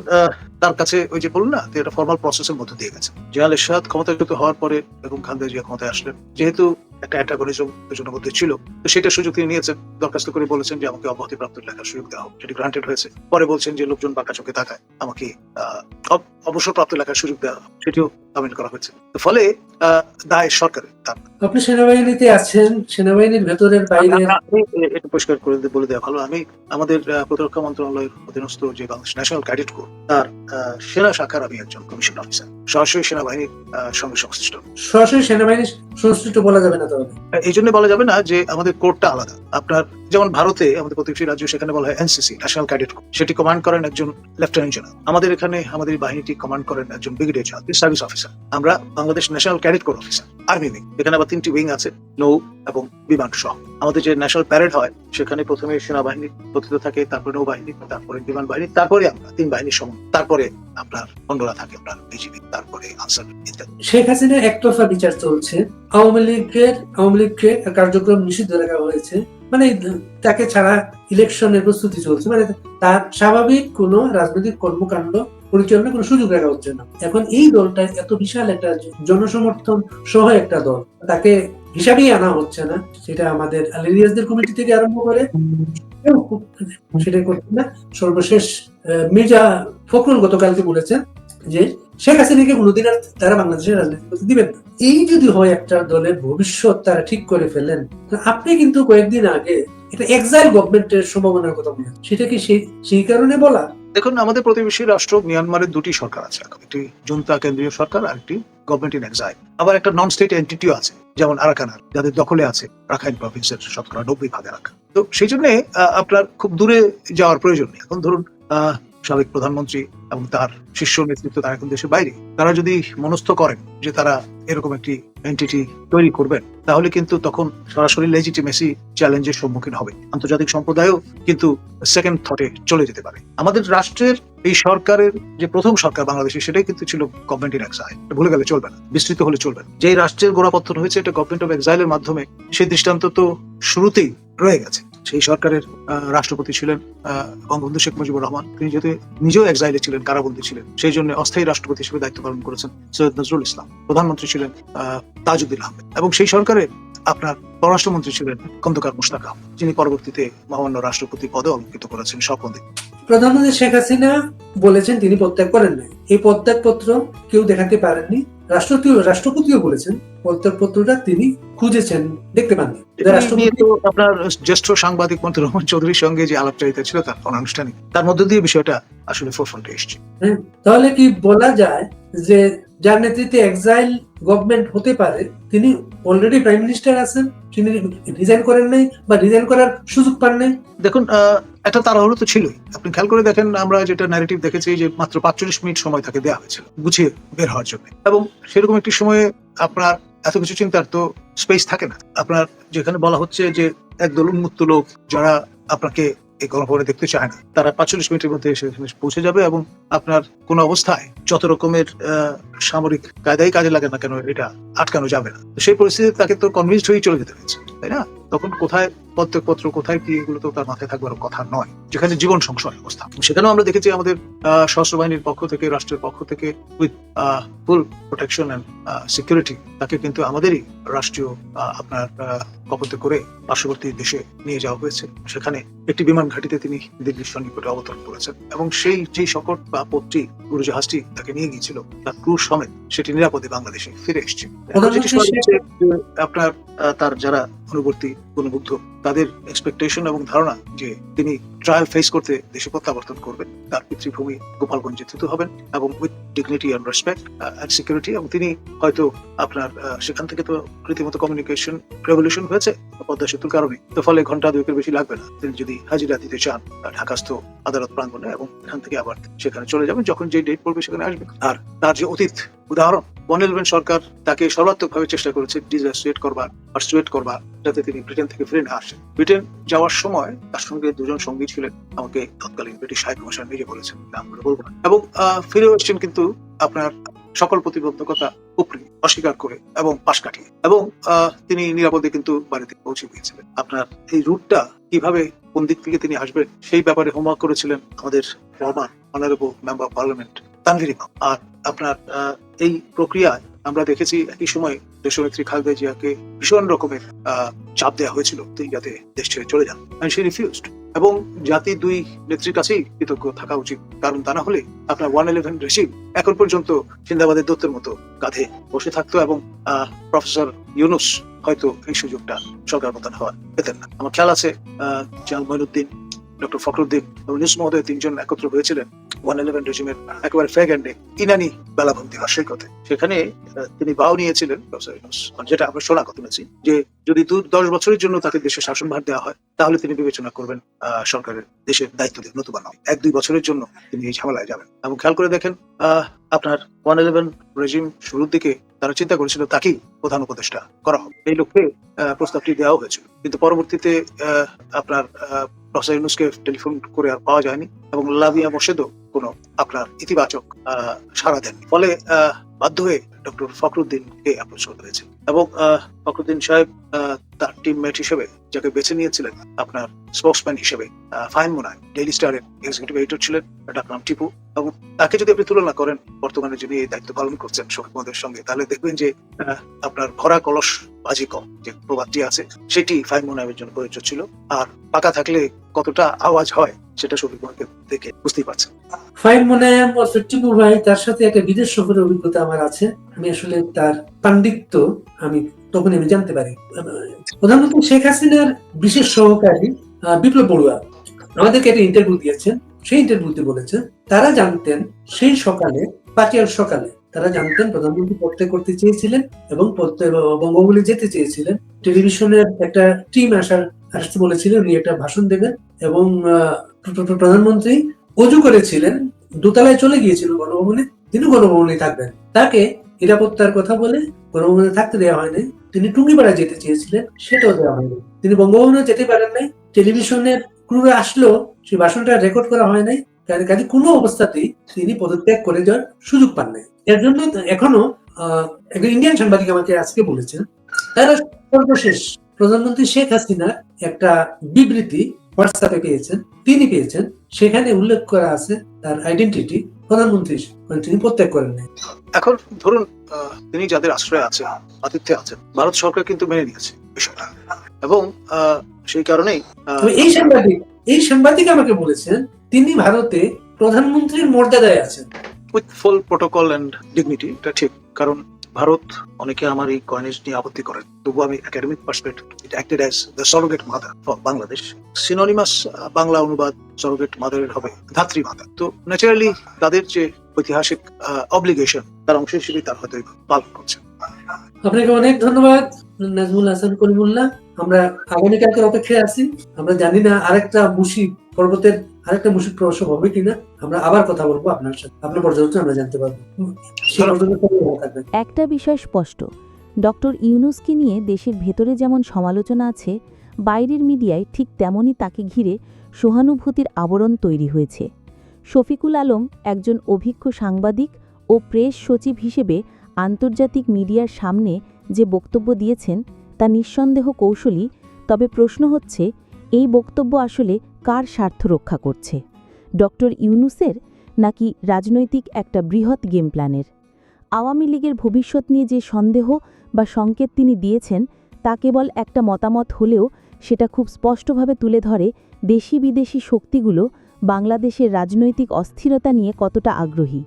B: তার কাছে ওই যে বলুন না, এটা ফর্মাল প্রসেসের মধ্যে দিয়ে গেছে। জেনারেল এরশাদ ক্ষমতাচ্যুত হওয়ার পরে বেগম খালেদা জিয়া ক্ষমতায় আসলেন, যেহেতু একটা অ্যান্টাগনিজম দুজনের মধ্যে ছিল, তো সেটার সুযোগ তিনি নিয়েছেন। দরখাস্ত করে বলেছেন যে আমাকে অব্যাহতিপ্রাপ্ত লেখার সুযোগ দেওয়া হোক, সেটি গ্রান্টেড হয়েছে। পরে বলছেন যে লোকজন বাঁকা চোখে তাকায়, আমাকে অবসরপ্রাপ্ত লেখার সুযোগ দেওয়া হোক, সেটিও আমিন করা হয়েছে। ফলে দায় সরকারের।
A: আপনি সেনাবাহিনীতে আছেন, সেনাবাহিনীর ভেতরের বাইরে
B: একটু পরিষ্কার করে বলে দেওয়া ভালো, আমি আমাদের প্রতিরক্ষা মন্ত্রণালয়ের অধীনস্থ যে বাংলাদেশ ন্যাশনাল ক্যাডেট কোর, তার সেনা শাখার আমি একজন কমিশন অফিসার, সরাসরি সেনাবাহিনীর সঙ্গে সংশ্লিষ্ট।
A: সরাসরি সেনাবাহিনীর সংশ্লিষ্ট বলা যাবে না তাহলে?
B: এই জন্য বলা যাবে না যে আমাদের কোর্টটা আলাদা। আপনার যেমন ভারতে আমাদের প্রতিবেশী রাজ্য, সেখানে বলা হয় এনসিসি, ন্যাশনাল ক্যাডেট কোর, সেটি কমান্ড করেন একজন লেফটেন্যান্ট জেনারেল। আমাদের এখানে আমাদের বাহিনীটি কমান্ড করেন একজন ব্রিগেডিয়ার জেনারেল, সার্ভিস অফিসার। আমরা Bangladesh national cadet corps officer, army wing. এখানে আবার 3টি উইং আছে, নৌ এবং বিমান সহ। আমাদের যে ন্যাশনাল প্যারেড হয় সেখানে প্রথমে সেনাবাহিনী প্রতিত থাকে, তারপরে নৌবাহিনী, তারপরে বিমান বাহিনী, তারপরে আমরা 3 বাহিনীর সমন্বয়, তারপরে আপনার অন্যরা থাকে, আপনার বিজিবি, তারপরে আনসার ইত্যাদি।
A: শেখ হাসিনার একতরফা বিচার চলছে, আওয়ামী লীগকে কার্যক্রম নিষিদ্ধ রাখা হয়েছে, মানে তাকে ছাড়া ইলেকশনের প্রস্তুতি চলছে, মানে তার স্বাভাবিক কোনো রাজনৈতিক কর্মকাণ্ড পরিচালনা কোনো সুযোগ রাখা হচ্ছে না। এখন এই দলটা এত বিশাল একটা জনসমর্থন সহ একটা দল, তাকে হিসাবেই আনা হচ্ছে না। সেটা আমাদের আলিরিয়াসদের কমিটি থেকে আরম্ভ করে সেটা করছে না। সর্বশেষ মির্জা ফখরুল গতকালকে বলেছেন যে শেখ হাসিনাকে কোনোদিন আর তারা বাংলাদেশের রাজনীতি করতে দিবেন না। এই যদি হয় একটা দলের ভবিষ্যৎ তারা ঠিক করে ফেলেন, আপনি কিন্তু কয়েকদিন আগে এটা এক্সাইল গভর্নমেন্টের সম্ভাবনার কথা বলেন, সেটা কি সেই কারণে বলা?
B: দেখুন, আমাদের প্রতিবেশী রাষ্ট্র মিয়ানমারের 2টি সরকার আছে, একটি জুনতা কেন্দ্রীয় সরকার আর একটি গভর্নমেন্ট ইন এক্সাইল। আবার একটা নন স্টেট এন্টিটিও আছে, যেমন আরাকানার, যাদের দখলে আছে রাখাইন প্রভিন্সের শতকরা 90% এলাকা। তো সেই জন্য আপনার খুব দূরে যাওয়ার প্রয়োজন নেই। এখন ধরুন সাবেক প্রধানমন্ত্রী এবং তার শীর্ষ নেতৃত্ব তারা এখন দেশের বাইরে, তারা যদি মনস্থ করেন যে তারা এরকম একটি এন্টিটি তৈরি করবেন, তাহলে কিন্তু তখন সরাসরি লেজিটিমেসি চ্যালেঞ্জের সম্মুখীন হবে। আন্তর্জাতিক সম্প্রদায়ও কিন্তু সেকেন্ড থটে চলে যেতে পারে। আমাদের রাষ্ট্রের এই সরকারের যে প্রথম সরকার বাংলাদেশে, সেটাই কিন্তু ছিল গভর্নমেন্ট ইন এক্সাইল। ভুলে গেলে চলবে না, বিস্তৃত হলে চলবে না। যে রাষ্ট্রের গোড়াপত্তন হয়েছে এটা গভর্নমেন্ট অফ এক্সাইলের মাধ্যমে, সেই দৃষ্টান্ত তো শুরুতেই রয়ে গেছে। সেই সরকারের রাষ্ট্রপতি ছিলেন বঙ্গবন্ধু শেখ মুজিবুর রহমান, তিনি যেহেতু নিজেও এক্সাইলে ছিলেন, কারাবন্দী ছিলেন, সেই জন্য অস্থায়ী রাষ্ট্রপতি হিসেবে দায়িত্ব পালন করেছেন সৈয়দ নজরুল ইসলাম। প্রধানমন্ত্রী ছিলেন তাজউদ্দিন আহমেদ, এবং সেই সরকারের আপনার পররাষ্ট্রমন্ত্রী ছিলেন খন্দকার মুশতাক আহমদ, যিনি পরবর্তীতে মহামান্য রাষ্ট্রপতি পদে অলঙ্কৃত করেছেন স্বপদে।
A: প্রধানমন্ত্রী শেখ হাসিনা বলেছেন তিনি পদত্যাগ করেন নাই, এই পদত্যাগপত্র কেউ দেখাতে পারেননি। রাষ্ট্রপতিও বলেছেন পদত্যাগপত্রটা তিনি খুঁজেছেন, দেখতে পাননি।
B: আপনার জ্যেষ্ঠ সাংবাদিক মন্ত্রী রহমান চৌধুরীর সঙ্গে যে আলাপচারিতা ছিল তার অনানুষ্ঠানিক, তার মধ্যে দিয়ে বিষয়টা আসলে ফোরফ্রন্টে এসেছে।
A: তাহলে কি বলা যায় যে যার নেতৃত্বে এক্সাইল গভর্নমেন্ট হতে পারে, তিনি অলরেডি প্রাইম মিনিস্টার আছেন, তিনি রিজাইন করেন নাই বা রিজাইন করার সুযোগ পান নাই?
B: দেখুন, একটা তাড়াহুড়ো তো ছিলই। আপনি খেয়াল করে দেখেন, আমরা যেটা ন্যারেটিভ দেখেছি যে মাত্র 45 মিনিট সময় তাকে দেওয়া হয়েছিল গুছিয়ে বের হওয়ার জন্য, এবং সেরকম একটি সময়ে আপনার এত কিছু চিন্তার তো স্পেস থাকে না। আপনার যেখানে বলা হচ্ছে যে একদল উন্মুক্ত লোক যারা আপনাকে এই গণভবনে দেখতে চায় না, তারা 45 মিনিটের মধ্যে সেখানে পৌঁছে যাবে এবং আপনার কোন অবস্থায় যত রকমের সামরিক কায়দাই কাজে লাগে না কেন এটা আটকানো যাবে না। তো সেই পরিস্থিতিতে তাকে তো কনভিন্সড হয়েই চলে যেতে হয়েছে, তাই না? তখন কোথায় প্রত্যেকপত্র কোথায় কি, এগুলো তো তার মাথায় থাকবার কথা নয়, যেখানে জীবন সংশয় অবস্থা। সেখানেও আমরা দেখেছি আমাদের সশস্ত্র বাহিনীর পক্ষ থেকে, রাষ্ট্রের পক্ষ থেকে with full protection and security তাকে কিন্তু আমাদেরই রাষ্ট্রীয় আপনার কপতে করে পার্শ্ববর্তী দেশে নিয়ে যাওয়া হয়েছে। সেখানে একটি বিমান ঘাঁটিতে তিনি দিল্লির সন্নিকটে অবতরণ করেছেন এবং সেই যে সকট বা পথটি উড়োজাহাজটি তাকে নিয়ে গিয়েছিল তার ক্রু সমেত সেটি নিরাপদে বাংলাদেশে ফিরে এসেছে। আপনার তার যারা অনুবর্তী গুণমুগ্ধ তাদের এক্সপেকটেশন এবং ধারণা যে তিনি ট্রায়াল ফেস করতে দেশে প্রত্যাবর্তন করবেন, তার পিতৃভূমি গোপালগঞ্জে থিত হবেন এবং with dignity and respect and security. এবং তিনি হয়তো আপনার সেখান থেকে তো রীতিমতো কমিউনিকেশন রেভলিউশন হয়েছে পদ্মা সেতুর কারণে, তো ফলে ঘন্টা দুয়েকের বেশি লাগবে না তিনি যদি হাজিরা দিতে চান ঢাকাস্থ আদালত প্রাঙ্গণে, এবং এখান থেকে আবার সেখানে চলে যাবেন যখন যে ডেট পড়বে সেখানে আসবেন। আর তার যে অতীত উদাহরণ, 111 সরকার তাকে সর্বাত্মকভাবে চেষ্টা করেছে ডিসঅ্যাসোসিয়েট করবার, পারসুয়েট করবার, যাতে তিনি ব্রিটেন থেকে ফিরে না আসেন। ব্রিটেন যাওয়ার সময় তার সঙ্গে দুজন সঙ্গী ছিলেন, আমাকে তৎকালীন ব্রিটিশ হাই কমিশনার নিজে বলেছেন, নামগুলো বলবো না। এবং ফিরে এসেছেন কিন্তু আপনার সকল প্রতিবন্ধকতা উপরে অস্বীকার করে এবং পাশ কাটিয়ে, এবং তিনি নিরাপদে কিন্তু বাড়িতে পৌঁছে গিয়েছিলেন। আপনার এই রুটটা কিভাবে কোন দিক থেকে তিনি আসবেন সেই ব্যাপারে হোমওয়ার্ক করেছিলেন আমাদের former honourable member of parliament Tanvir ইমাম। আর আপনার এই প্রক্রিয়ায় আমরা দেখেছি একই সময় দেশনেত্রী খালেদা জিয়াকে ভীষণ রকমের চাপ দেওয়া হয়েছিল তিনি যাতে দেশ ছেড়ে চলে যান, সে রিফিউজড। এবং জাতি দুই নেত্রীর কাছেই কৃতজ্ঞ থাকা উচিত, কারণ তা না হলে আপনার 111 রেজিম এখন পর্যন্ত সিন্দাবাদের দত্তের মতো কাঁধে বসে থাকতো এবং প্রফেসর ইউনুস হয়তো এই সুযোগটা সরকার প্রধান হওয়ার পেতেন না। আমার খেয়াল আছে জাল মঈনুদ্দিন, ডক্টর ফখরুদ্দিন এবং ইউনুস মহোদয় তিনজন একত্র হয়েছিলেন 111 রেজিমের একেবারে ফ্ল্যাগ এন্ডে ইনানি বেলাভন্তি সৈকতে। সেখানে তিনি বাও নিয়েছিলেন প্রফেসর ইউনুস, যেটা আমরা শোনা কথা বলেছি, যে যদি 10 বছরের জন্য তাকে দেশের শাসনভার দেওয়া হয় তাহলে তিনি বিবেচনা করবেন সরকারের দেশের দায়িত্ব দিয়ে, নতুবা নয় 1-2 বছরের জন্য তিনি এই ঝামেলায় যাবেন। এবং খেয়াল করে দেখেন আপনার 111 রেজিম শুরুর দিকে তারা চিন্তা করেছিল তাকেই প্রধান উপদেষ্টা করা হবে, এই লক্ষ্যে প্রস্তাবটি দেওয়া হয়েছিল। কিন্তু পরবর্তীতে আপনার প্রফেসর ইউনুসকে টেলিফোন করে আর পাওয়া যায়নি এবং লাভিয়া মোর্শেদও কোনো আপনার ইতিবাচক সাড়া দেননি। ফলে বাধ্য হয়ে ডক্টর ফখরুদ্দিনকে অ্যাপ্রোচ করতে হয়েছে এবং ফখরুদ্দিন সাহেব তার টিমমেট হিসেবে যাকে বেছে নিয়েছিলেন আপনার স্পোক্সম্যান হিসেবে ফাহিম মুনায়, ডেইলি স্টারের এক্সিকিউটিভ এডিটর ছিলেন, ডাক নাম টিপু। এবং তাকে যদি আপনি তুলনা করেন বর্তমানে যিনি এই দায়িত্ব পালন করছেন শফিক মোহাম্মদের সঙ্গে, তাহলে দেখবেন যে আপনার ভরা কলস বাজি কম যে প্রবাদটি আছে সেটি ফাহিম মুনায়ের জন্য প্রযোজ্য ছিল। আর পাকা থাকলে কতটা আওয়াজ হয় সেটা শফিক মোহাম্মদকে দেখে বুঝতেই পারছেন।
A: ফাহিম মুনায়েম টিপু ভাই, তার সাথে একটা বিদেশ সফরের অভিজ্ঞতা আমার আছে। আমি আসলে তার পাণ্ডিত্য আমি তখন আমি জানতে পারি। প্রধানমন্ত্রী শেখ হাসিনার বিশেষ সহকারী বিপ্লব বড়ুয়া আমাদেরকে একটা ইন্টারভিউ দিয়েছেন। সেই ইন্টারভিউতে বলেছেন তারা জানতেন সেই সকালে, পাটিয়াল সকালে তারা জানতেন প্রধানমন্ত্রী পদত্যাগ করতে চেয়েছিলেন এবং বঙ্গবন্ধু যেতে চেয়েছিলেন। টেলিভিশনের একটা টিম আসতে বলেছিলেন, উনি একটা ভাষণ দেবেন এবং প্রধানমন্ত্রী অজু করেছিলেন, দোতলায় চলে গিয়েছিলেন গণভবনে, তিনি গণভবনে থাকবেন। তাকে নিরাপত্তার কথা বলে গণভবনে থাকতে দেওয়া হয়নি। তিনি টুঙ্গিপাড়া যেতে চেয়েছিলেন, সেটাও দেওয়া হয়নি। তিনি বঙ্গভবনে যেতে পারেন নাই। টেলিভিশনের ক্রুরা আসলো, সেই ভাষণটা রেকর্ড করা হয় নাই। কাজে কোনো অবস্থাতেই তিনি পদত্যাগ করে যাওয়ার সুযোগ পান নাই। এর জন্য এখনো একজন ইন্ডিয়ান সাংবাদিক আমাকে আজকে বলেছেন তারা সর্বশেষ প্রধানমন্ত্রী শেখ হাসিনার একটা বিবৃতি হোয়াটসঅ্যাপে পেয়েছেন, তিনি পেয়েছেন, সেখানে উল্লেখ করা আছে তার আইডেন্টিটি প্রধানমন্ত্রী, তিনি প্রত্যাগ করেন নাই।
B: এখন ধরুন তিনি যাদের আশ্রয়ে আছেন, আতিথ্যে আছেন, ভারত সরকার কিন্তু মেনে নিয়েছে বিষয়টা এবং সেই কারণেই
A: এই সাংবাদিক আমাকে বলেছেন তিনি ভারতে প্রধানমন্ত্রীর মর্যাদায় আছেন
B: with full protocol and dignity. এটা ঠিক, কারণ ভারত, অনেকে আমার এই কয়েনেজ নিয়ে আপত্তি করেন, তবু আমি academic perspective, it acted as the surrogate mother for Bangladesh. Synonymous Bangla অনুবাদ সারোগেট মাদারের হবে ধাত্রী মাতা। তো ন্যাচারালি তাদের যে ঐতিহাসিক অব্লিগেশন তার অংশ হিসেবে তার হয়তো পালন করছে।
A: আপনাকে অনেক ধন্যবাদ নাজমুল হাসান কলিমুল্লাহ। আমরা আগামীকালকের অপেক্ষায় আছি। আমরা জানি না আরেকটা মুশিক পর্বতের আরেকটা মুশিক প্রসব হবে কিনা। আমরা আবার কথা বলবো আপনার সাথে, আপনার পর্যবেক্ষণ আমরা জানতে পারবো। সেই পর্যন্ত থাকবেন।
C: একটা বিষয় স্পষ্ট, ডক্টর ইউনূসকে নিয়ে দেশের ভেতরে যেমন সমালোচনা আছে, বাইরের মিডিয়ায় ঠিক তেমনই তাকে ঘিরে সহানুভূতির আবরণ তৈরি হয়েছে। শফিকুল আলম একজন অভিজ্ঞ সাংবাদিক ও প্রেস সচিব হিসেবে আন্তর্জাতিক মিডিয়ার সামনে যে বক্তব্য দিয়েছেন তা নিঃসন্দেহ কৌশলী, তবে প্রশ্ন হচ্ছে এই বক্তব্য আসলে কার স্বার্থ রক্ষা করছে, ডক্টর ইউনূসের নাকি রাজনৈতিক একটা বৃহৎ গেম প্ল্যানের? আওয়ামী লীগের ভবিষ্যৎ নিয়ে যে সন্দেহ বা সংকেত তিনি দিয়েছেন তা কেবল একটা মতামত হলেও সেটা খুব স্পষ্টভাবে তুলে ধরে দেশি বিদেশি শক্তিগুলো বাংলাদেশের রাজনৈতিক অস্থিরতা নিয়ে কতটা আগ্রহী।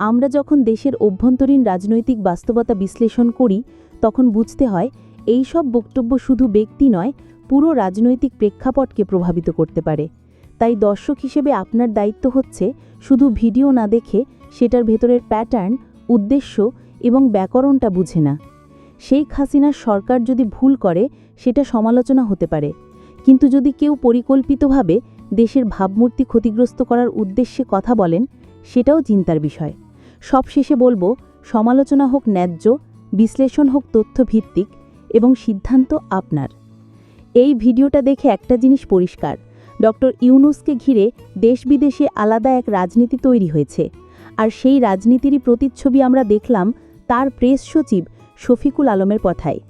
C: আমরা যখন দেশের অভ্যন্তরীণ রাজনৈতিক বাস্তবতা বিশ্লেষণ করি তখন বুঝতে হয় এই সব বক্তব্য শুধু ব্যক্তি নয়, পুরো রাজনৈতিক প্রেক্ষাপটকে প্রভাবিত করতে পারে। তাই দর্শক হিসেবে আপনার দায়িত্ব হচ্ছে শুধু ভিডিও না দেখে সেটার ভেতরের প্যাটার্ন, উদ্দেশ্য এবং ব্যাকরণটা বুঝে না। শেখ হাসিনার সরকার যদি ভুল করে সেটা সমালোচনা হতে পারে, কিন্তু যদি কেউ পরিকল্পিতভাবে দেশের ভাবমূর্তি ক্ষতিগ্রস্ত করার উদ্দেশ্যে কথা বলেন সেটাও চিন্তার বিষয়। সবশেষে বলবো, সমালোচনা হোক ন্যায্য, বিশ্লেষণ হোক তথ্যভিত্তিক এবং সিদ্ধান্ত আপনার। এই ভিডিওটা দেখে একটা জিনিস পরিষ্কার, ডক্টর ইউনূসকে ঘিরে দেশ বিদেশে আলাদা এক রাজনীতি তৈরি হয়েছে, আর সেই রাজনীতিরই প্রতিচ্ছবি আমরা দেখলাম তার প্রেস সচিব শফিকুল আলমের কথায়।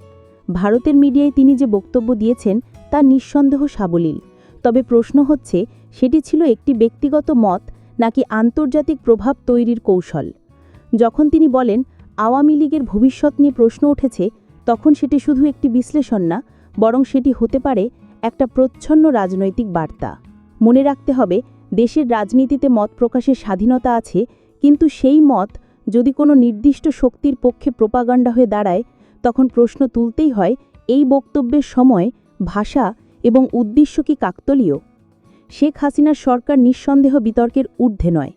C: ভারতের মিডিয়ায় তিনি যে বক্তব্য দিয়েছেন তা নিঃসন্দেহ সাবলীল, তবে প্রশ্ন হচ্ছে সেটি ছিল একটি ব্যক্তিগত মত নাকি আন্তর্জাতিক প্রভাব তৈরির কৌশল। যখন তিনি বলেন আওয়ামী লীগের ভবিষ্যৎ নিয়ে প্রশ্ন উঠেছে, তখন সেটি শুধু একটি বিশ্লেষণ না, বরং সেটি হতে পারে একটা প্রচ্ছন্ন রাজনৈতিক বার্তা। মনে রাখতে হবে, দেশের রাজনীতিতে মত প্রকাশের স্বাধীনতা আছে, কিন্তু সেই মত যদি কোনো নির্দিষ্ট শক্তির পক্ষে প্রোপাগান্ডা হয়ে দাঁড়ায় তখন প্রশ্ন তুলতেই হয় এই বক্তব্যের সময় ভাষা এবং উদ্দেশ্য কি কাকতালীয়। শেখ হাসিনার সরকার নিঃসন্দেহ বিতর্কের ঊর্ধ্বে নয়,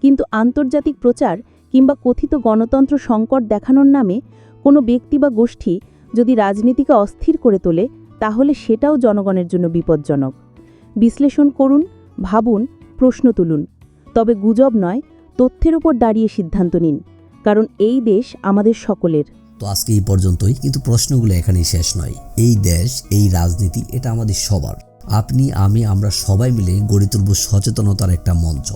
C: কিন্তু আন্তর্জাতিক প্রচার কিংবা কথিত গণতন্ত্র সংকট দেখানোর নামে কোনো ব্যক্তি বা গোষ্ঠী যদি রাজনীতিকে অস্থির করে তোলে তাহলে সেটাও জনগণের জন্য বিপজ্জনক। বিশ্লেষণ করুন, ভাবুন, প্রশ্ন তুলুন, তবে গুজব নয়, তথ্যের উপর দাঁড়িয়ে সিদ্ধান্ত নিন, কারণ এই দেশ আমাদের সকলের।
D: তো আজকে এই পর্যন্তই, কিন্তু প্রশ্নগুলো এখানেই শেষ নয়। এই দেশ, এই রাজনীতি, এটা আমাদের সবার। আপনি, আমি, আমরা সবাই মিলে গড়ে তুলব সচেতনতার একটা মঞ্চ।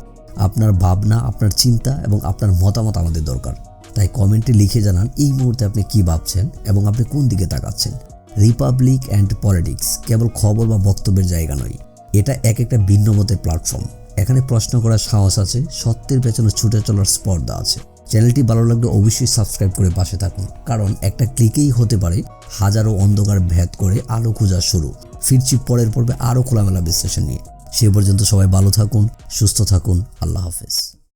D: আপনার ভাবনা, আপনার চিন্তা এবং আপনার মতামত আমাদের দরকার। তাই কমেন্টে লিখে জানান এই মুহূর্তে আপনি কি ভাবছেন এবং আপনি কোন দিকে তাকাচ্ছেন। রিপাবলিক অ্যান্ড পলিটিক্স কেবল খবর বা বক্তব্যের জায়গা নয়, এটা একটা ভিন্ন মতের প্ল্যাটফর্ম। এখানে প্রশ্ন করার সাহস আছে, সত্যের পেছনে ছুটে চলার স্পর্ধা আছে। চ্যানেলটি ভালো লাগলে অবশ্যই সাবস্ক্রাইব করে পাশে থাকুন, কারণ একটা ক্লিকেই হতে পারে হাজারো অন্ধকার ভেদ করে আলো খোঁজা শুরু। ফিরছি পরের পর্বে আরও খোলামেলা বিশ্লেষণ নিয়ে। সে পর্যন্ত সবাই ভালো থাকুন, সুস্থ থাকুন। আল্লাহ হাফেজ।